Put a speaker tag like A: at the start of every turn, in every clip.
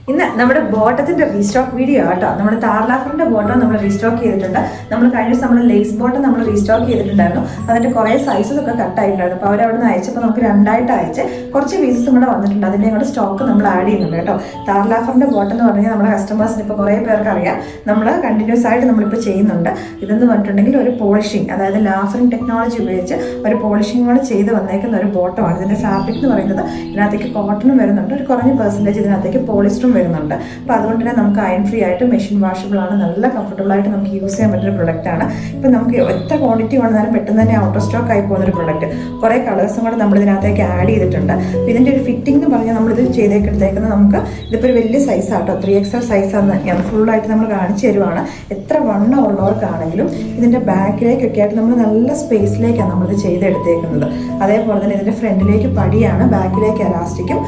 A: ഇന്ന് നമ്മുടെ ബോട്ടത്തിന്റെ restock video ആട്ടോ. നമ്മുടെ താർലാഫറിന്റെ ബോട്ടം നമ്മൾ റീസ്റ്റോക്ക് ചെയ്തിട്ടുണ്ട്. നമ്മൾ കഴിഞ്ഞ ദിവസം നമ്മൾ ലേസ് ബോട്ടം നമ്മൾ റീസ്റ്റോക്ക് ചെയ്തിട്ടുണ്ടായിരുന്നു. അതിന്റെ കുറെ സൈസസ് ഒക്കെ കട്ടായിട്ടുണ്ടായിരുന്നു. അപ്പോൾ അവരവിടെ നിന്ന് അയച്ചപ്പോൾ നമുക്ക് രണ്ടായിട്ട് അയച്ച് കുറച്ച് പീസസും കൂടെ വന്നിട്ടുണ്ട്. അതിന്റെ കൂടെ സ്റ്റോക്ക് നമ്മൾ ആഡ് ചെയ്യുന്നുണ്ട് കേട്ടോ. താർലാഫറിന്റെ ബോട്ടം എന്ന് പറഞ്ഞാൽ നമ്മുടെ കസ്റ്റമേഴ്സിന് ഇപ്പോൾ കുറേ പേർക്ക് അറിയാം. നമ്മൾ കണ്ടിന്യൂസ് ആയിട്ട് നമ്മളിപ്പോൾ ചെയ്യുന്നുണ്ട്. ഇതെന്ന് പറഞ്ഞിട്ടുണ്ടെങ്കിൽ ഒരു പോളിഷിങ്, അതായത് ലാഫറിംഗ് ടെക്നോളജി ഉപയോഗിച്ച് ഒരു പോളിഷിംഗ് കൂടെ ചെയ്ത് വന്നേക്കുന്ന ഒരു ബോട്ടമാണ്. ഇതിന്റെ ഫാബ്രിക് എന്ന് പറയുന്നത് ഇതിനകത്തേക്ക് കോട്ടണും വരുന്നുണ്ട്, ഒരു കുറഞ്ഞ പെർസെൻറ്റേജ് ഇതിനകത്തേക്ക് പോളിസ്റ്ററും വരുന്നുണ്ട്. അപ്പോൾ അതുകൊണ്ട് തന്നെ നമുക്ക് അയൺ ഫ്രീ ആയിട്ട് മെഷീൻ വാഷബിൾ ആണ്, നല്ല കംഫർട്ടബിൾ ആയിട്ട് നമുക്ക് യൂസ് ചെയ്യാൻ പറ്റുന്ന പ്രൊഡക്റ്റ് ആണ്. ഇപ്പം നമുക്ക് എത്ര ക്വാണ്ടിറ്റി വന്നാലും പെട്ടെന്ന് തന്നെ ഔട്ട് ഓഫ് സ്റ്റോക്ക് ആയി പോകുന്നൊരു പ്രൊഡക്റ്റ്. കുറേ കളേഴ്സും കൂടെ നമ്മൾ ഇതിനകത്തേക്ക് ആഡ് ചെയ്തിട്ടുണ്ട്. അപ്പോൾ ഇതിൻ്റെ ഒരു ഫിറ്റിംഗ് എന്ന് പറഞ്ഞാൽ നമ്മളിത് ചെയ്തേക്കെടുത്തേക്കുന്നത് നമുക്ക് ഇതിപ്പോൾ ഒരു വലിയ സൈസ് ആട്ടോ, 3XL സൈസാണ്. ഞാൻ ഫുള്ളായിട്ട് നമ്മൾ കാണിച്ചു തരുവാണ്. എത്ര വണ്ണം ഉള്ളവർക്കാണെങ്കിലും ഇതിൻ്റെ ബാക്കിലേക്കൊക്കെ ആയിട്ട് നമ്മൾ നല്ല സ്പേസിലേക്കാണ് നമ്മളിത് ചെയ്തെടുത്തേക്കുന്നത്. അതേപോലെ തന്നെ ഇതിൻ്റെ ഫ്രണ്ടിലേക്ക് പടിയാണ്, ബാക്കിലേക്ക് എലാസ്റ്റിക്കും,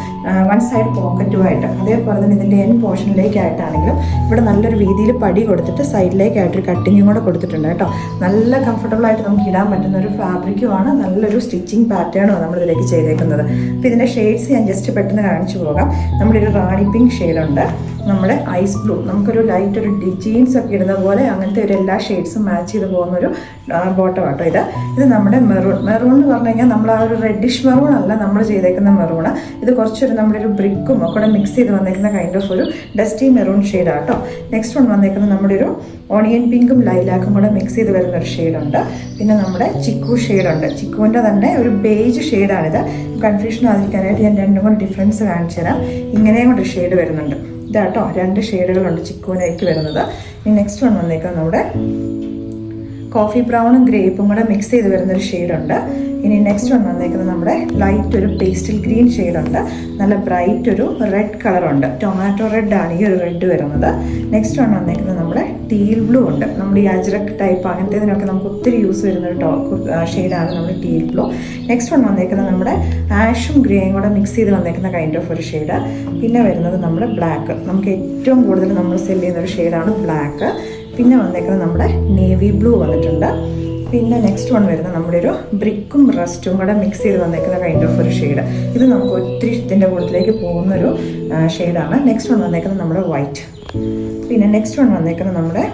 A: വൺ സൈഡ് പോക്കറ്റുമായിട്ട്. അതേപോലെ തന്നെ ഇതിൻ്റെ എൻ പോർഷനിലേക്കായിട്ടാണെങ്കിലും ഇവിടെ നല്ലൊരു രീതിയിൽ പടി കൊടുത്തിട്ട് സൈഡിലേക്കായിട്ടൊരു കട്ടിങ്ങും കൂടെ കൊടുത്തിട്ടുണ്ട് കേട്ടോ. നല്ല കംഫർട്ടബിൾ ആയിട്ട് നമുക്ക് ഇടാൻ പറ്റുന്ന ഒരു ഫാബ്രിക്കുമാണ്, നല്ലൊരു സ്റ്റിച്ചിങ് പാറ്റേണുമാണ് നമ്മളിതിലേക്ക് ചെയ്തേക്കുന്നത്. അപ്പോൾ ഇതിൻ്റെ ഷെയ്ഡ്സ് ഞാൻ ജസ്റ്റ് പെട്ടെന്ന് കാണിച്ചു പോകാം. നമ്മുടെ ഒരു റാണി പിങ്ക് ഷെയ്ഡുണ്ട്, നമ്മുടെ ഐസ് ബ്ലൂ, നമുക്കൊരു ലൈറ്റ് ഒരു ജീൻസ് ഒക്കെ ഇടുന്ന പോലെ അങ്ങനത്തെ ഒരു എല്ലാ ഷെയ്ഡ്സും മാച്ച് ചെയ്ത് പോകുന്നൊരു ബോട്ടം ആട്ടോ. ഇത് നമ്മുടെ മെറൂൺ എന്ന് പറഞ്ഞു കഴിഞ്ഞാൽ നമ്മൾ ആ ഒരു റെഡിഷ് മെറൂൺ അല്ല നമ്മൾ ചെയ്തേക്കുന്ന മെറൂണ്. ഇത് കുറച്ചൊരു നമ്മുടെ ഒരു ബ്രിക്കും ഒക്കെ മിക്സ് ചെയ്ത് വന്നേക്കുന്ന കൈൻഡ് ഓഫ് ഒരു ഡസ്റ്റി മെറൂൺ ഷെയ്ഡാട്ടോ. നെക്സ്റ്റ് വൺ വന്നേക്കുന്നത് നമ്മുടെ ഒരു ഓണിയൻ പിങ്കും ലൈലാക്കും കൂടെ മിക്സ് ചെയ്ത് വരുന്ന ഒരു ഷെയ്ഡുണ്ട്. പിന്നെ നമ്മുടെ ചിക്കു ഷെയ്ഡുണ്ട്, ചിക്കുവിൻ്റെ തന്നെ ഒരു ബേജ് ഷെയ്ഡാണിത്. കൺഫ്യൂഷൻ ആയിരിക്കാനായിട്ട് ഞാൻ രണ്ടും കൂടെ ഡിഫറൻസ് കാണിച്ചു തരാം. ഇങ്ങനെയും കൂടെ ഷെയ്ഡ് വരുന്നുണ്ട് ഇതാട്ടോ. രണ്ട് ഷെയ്ഡുകളുണ്ട് ചിക്കുവിനേക്ക് വരുന്നത്. ഇനി നെക്സ്റ്റ് വൺ വന്നേക്കുന്നത് നമ്മുടെ കോഫി ബ്രൗണും ഗ്രേപ്പും കൂടെ മിക്സ് ചെയ്ത് വരുന്നൊരു ഷെയ്ഡുണ്ട്. ഇനി നെക്സ്റ്റ് വൺ വന്നേക്കുന്നത് നമ്മുടെ ലൈറ്റ് ഒരു പേസ്റ്റൽ ഗ്രീൻ ഷെയ്ഡുണ്ട്, നല്ല ബ്രൈറ്റ് ഒരു റെഡ് കളറുണ്ട്, ടൊമാറ്റോ റെഡ് ആണ് ഈ ഒരു റെഡ് വരുന്നത്. നെക്സ്റ്റ് വൺ വന്നേക്കുന്നത് നമ്മുടെ ടീൽ ബ്ലൂ ഉണ്ട്, നമ്മുടെ ഈ അജ്രക് ടൈപ്പ് അങ്ങനത്തേതിനൊക്കെ നമുക്ക് ഒത്തിരി യൂസ് വരുന്ന ഒരു ഷെയ്ഡാണ് നമ്മുടെ ടീൽ ബ്ലൂ. നെക്സ്റ്റ് വൺ വന്നേക്കുന്നത് നമ്മുടെ ആഷും ഗ്രേയും കൂടെ മിക്സ് ചെയ്ത് വന്നേക്കുന്ന കൈൻഡ് ഓഫ് ഒരു ഷെയ്ഡ്. പിന്നെ വരുന്നത് നമ്മുടെ ബ്ലാക്ക്, നമുക്ക് ഏറ്റവും കൂടുതൽ നമ്മൾ സെല് ചെയ്യുന്ന ഒരു ഷെയ്ഡാണ് ബ്ലാക്ക്. പിന്നെ വന്നേക്കുന്നത് നമ്മുടെ നേവി ബ്ലൂ വന്നിട്ടുണ്ട്. പിന്നെ നെക്സ്റ്റ് വൺ വരുന്നത് നമ്മുടെ ഒരു ബ്രിക്കും റസ്റ്റും കൂടെ മിക്സ് ചെയ്ത് വന്നേക്കുന്ന കൈൻഡ് ഓഫ് ഒരു ഷെയ്ഡ്. ഇത് നമുക്ക് ഒത്തിരി ഇതിൻ്റെ കൂട്ടത്തിലേക്ക് പോകുന്നൊരു ഷെയ്ഡാണ്. നെക്സ്റ്റ് വൺ വന്നേക്കുന്നത് നമ്മുടെ വൈറ്റ്. പിന്നെ നെക്സ്റ്റ് വൺ വന്നേക്കുന്നത് നമ്മുടെ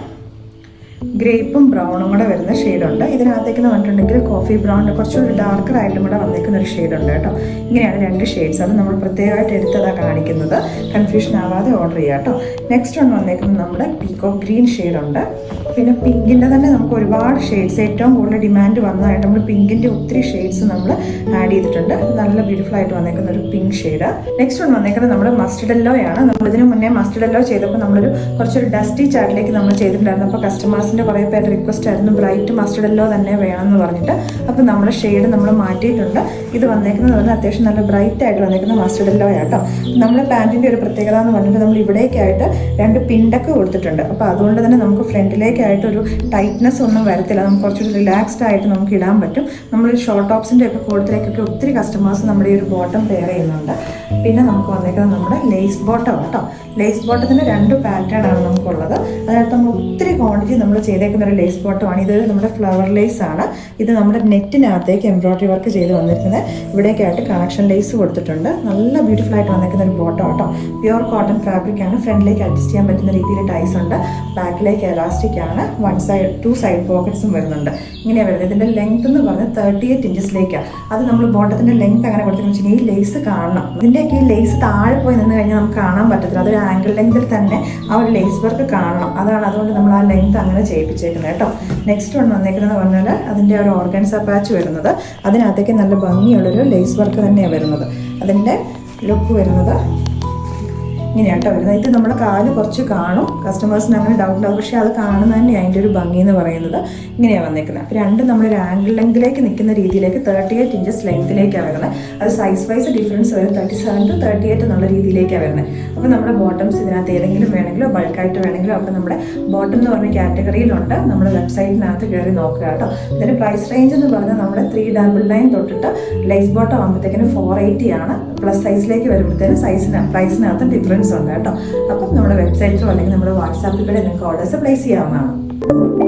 A: ഗ്രേപ്പും ബ്രൗണും കൂടെ വരുന്ന ഷെയ്ഡുണ്ട്. ഇതിനകത്തേക്ക് വന്നിട്ടുണ്ടെങ്കിൽ കോഫി ബ്രൗണിൻ്റെ കുറച്ചുകൂടി ഡാർക്കർ ആയിട്ടും കൂടെ വന്നേക്കുന്ന ഒരു ഷെയ്ഡുണ്ട് കേട്ടോ. ഇങ്ങനെയാണ് രണ്ട് ഷെയ്ഡ്സ്, അത് നമ്മൾ പ്രത്യേകമായിട്ട് എടുത്തതാണ് കാണിക്കുന്നത്. കൺഫ്യൂഷൻ ആവാതെ ഓർഡർ ചെയ്യാം കേട്ടോ. നെക്സ്റ്റ് വൺ വന്നേക്കുന്നത് നമ്മുടെ പീകോക്ക് ഗ്രീൻ ഷെയ്ഡുണ്ട്. പിന്നെ പിങ്കിൻ്റെ തന്നെ നമുക്ക് ഒരുപാട് ഷെയ്ഡ്സ്, ഏറ്റവും കൂടുതൽ ഡിമാൻഡ് വന്നതായിട്ട് നമ്മൾ പിങ്കിൻ്റെ ഒത്തിരി ഷെയ്ഡ്സ് നമ്മൾ ആഡ് ചെയ്തിട്ടുണ്ട്. നല്ല ബ്യൂട്ടിഫുൾ ആയിട്ട് വന്നേക്കുന്ന ഒരു പിങ്ക് ഷെയ്ഡ്. നെക്സ്റ്റ് വൺ വന്നേക്കുന്നത് നമ്മുടെ മസ്റ്റർഡ് യെല്ലോയാണ്. നമ്മളിതിന് മുന്നേ മസ്റ്റർഡ് യെല്ലോ ചെയ്തപ്പോൾ നമ്മളൊരു കുറച്ചൊരു ഡസ്റ്റി ചാർട്ടിലേക്ക് നമ്മൾ ചെയ്തിട്ടുണ്ടായിരുന്നു. അപ്പോൾ കസ്റ്റമേഴ്സിൻ്റെ കുറേ പേര് റിക്വസ്റ്റ് ആയിരുന്നു ബ്രൈറ്റ് മസ്റ്റർഡ് യെല്ലോ തന്നെ വേണമെന്ന് പറഞ്ഞിട്ട്. അപ്പോൾ നമ്മുടെ ഷെയ്ഡ് നമ്മൾ മാറ്റിയിട്ടുണ്ട്. ഇത് വന്നേക്കുന്നത് പറഞ്ഞാൽ അത്യാവശ്യം നല്ല ബ്രൈറ്റ് ആയിട്ട് വന്നേക്കുന്ന മസ്റ്റർഡ് യെല്ലോ ആട്ടോ. നമ്മുടെ പാൻറ്റിൻ്റെ ഒരു പ്രത്യേകത എന്ന് പറഞ്ഞിട്ട് നമ്മൾ ഇവിടേക്കായിട്ട് രണ്ട് പിണ്ടൊക്കെ കൊടുത്തിട്ടുണ്ട്. അപ്പോൾ അതുകൊണ്ട് തന്നെ നമുക്ക് ഫ്രണ്ടിലേക്കായിട്ടൊരു ടൈറ്റ്നെസ് ഒന്നും വരത്തില്ല, നമുക്ക് കുറച്ചൊരു റിലാക്സ്ഡ് ആയിട്ട് നമുക്ക് ഇടാൻ പറ്റും. നമ്മൾ ഷോർട്ട് ടോപ്സിൻ്റെ ഒക്കെ കൂട്ടത്തിലേക്കൊക്കെ ഒത്തിരി കസ്റ്റമേഴ്സ് നമ്മുടെ ഈ ഒരു ബോട്ടം പെയർ ചെയ്യുന്നുണ്ട്. പിന്നെ നമുക്ക് വന്നേക്കുന്നത് നമ്മുടെ ലേസ് ബോട്ടം കേട്ടോ. ലേസ് ബോട്ടത്തിന് രണ്ട് പാറ്റേൺ ആണ് നമുക്കുള്ളത്. അതിനകത്ത് നമ്മൾ ഒത്തിരി ക്വാണ്ടിറ്റി നമ്മൾ ചെയ്തേക്കുന്ന ഒരു ലേസ് ബോട്ടമാണ്. ഇത് നമ്മുടെ ഫ്ലവർ ലേസ് ആണ്. ഇത് നമ്മുടെ നെറ്റിനകത്തേക്ക് എംബ്രോയിഡറി വർക്ക് ചെയ്ത് വന്നിരിക്കുന്നത്. ഇവിടേക്കായിട്ട് കണക്ഷൻ ലേസ് കൊടുത്തിട്ടുണ്ട്. നല്ല ബ്യൂട്ടിഫുൾ ആയിട്ട് വന്നിരിക്കുന്ന ഒരു ബോട്ടം കേട്ടോ. പ്യുവർ കോട്ടൺ ഫാബ്രിക് ആണ്. ഫ്രണ്ടിലേക്ക് അഡ്ജസ്റ്റ് ചെയ്യാൻ പറ്റുന്ന രീതിയിൽ ടൈസ് ഉണ്ട്. ബാക്കിലേക്ക് എലാസ്റ്റിക് ആണ്. ടു സൈഡ് പോക്കറ്റ്സും വരുന്നുണ്ട്. ഇങ്ങനെയാണ് വരുന്നത്. ഇതിൻ്റെ ലെങ്ത് എന്ന് പറഞ്ഞാൽ 38 ഇഞ്ചസിലേക്കാണ്. അത് നമ്മൾ ബോട്ടത്തിൻ്റെ ലെങ്ത് അങ്ങനെ കൊടുത്തെന്ന് വെച്ചിട്ടുണ്ടെങ്കിൽ ഈ ലേസ് കാണണം. ഇതിൻ്റെയൊക്കെ ഈ ലേസ് താഴെ പോയി നിന്ന് കഴിഞ്ഞാൽ നമുക്ക് കാണാൻ പറ്റത്തില്ല. അതൊരു ആംഗിൾ ലെങ്തിൽ തന്നെ ആ ഒരു ലേസ് വർക്ക് കാണണം. അതുകൊണ്ട് നമ്മൾ ആ ലെങ്ത് അങ്ങനെ ചെയ്യിപ്പിച്ചേക്കുന്നത് കേട്ടോ. നെക്സ്റ്റ് വൺ വന്നേക്കുന്നത് പറഞ്ഞാൽ അതിൻ്റെ ഒരു ഓർഗൻസ പാച്ച് വരുന്നത്, അതിനകത്തേക്ക് നല്ല ഭംഗിയുള്ളൊരു ലേസ് വർക്ക് തന്നെയാണ് വരുന്നത്. അതിൻ്റെ ലുക്ക് വരുന്നത് ഇങ്ങനെയാട്ടോ വരുന്നത്. ഇത് നമ്മുടെ കാല് കുറച്ച് കാണും, കസ്റ്റമേഴ്സിന് അങ്ങനെ ഡൗട്ട് ഉണ്ടാവും. പക്ഷേ അത് കാണുന്നത് തന്നെയാണ് അതിൻ്റെ ഒരു ഭംഗി എന്ന് പറയുന്നത്. ഇങ്ങനെയാണ് വന്നേക്കുന്നത്. അപ്പോൾ രണ്ടും നമ്മളൊരു ആംഗിൾ ലെങ്തിലേക്ക് നിൽക്കുന്ന രീതിയിലേക്ക് 38 ഇഞ്ചസ് ലെങ്തിലേക്കാണ് വരുന്നത്. അത് സൈസ് വൈസ് ഡിഫറൻസ് വരും, 37 to 38 എന്നുള്ള രീതിയിലേക്കാണ് വരുന്നത്. അപ്പോൾ നമ്മുടെ ബോട്ടംസ് ഇതിനകത്ത് ഏതെങ്കിലും വേണമെങ്കിലോ ബൾക്കായിട്ട് വേണമെങ്കിലോ ഒക്കെ നമ്മുടെ ബോട്ടം എന്ന് പറഞ്ഞ കാറ്റഗറിയിലുണ്ട്. നമ്മുടെ വെബ്സൈറ്റിനകത്ത് കയറി നോക്കുക കേട്ടോ. ഇതിൻ്റെ പ്രൈസ് റേഞ്ച് എന്ന് പറഞ്ഞാൽ നമ്മുടെ 399 തൊട്ടിട്ട് ലേസ് ബോട്ടം ആകുമ്പോഴത്തേക്കിന് 480 ആണ്. പ്ലസ് സൈസിലേക്ക് വരുമ്പോഴത്തേനും പ്രൈസിനകത്ത് ഡിഫറൻസ് ഉണ്ട് കേട്ടോ. അപ്പം നമ്മുടെ വെബ്സൈറ്റിലോ അല്ലെങ്കിൽ നമ്മുടെ വാട്സാപ്പിലൂടെ നിങ്ങൾക്ക് ഓർഡേഴ്സ് പ്ലേസ് ചെയ്യാവുന്നതാണ്.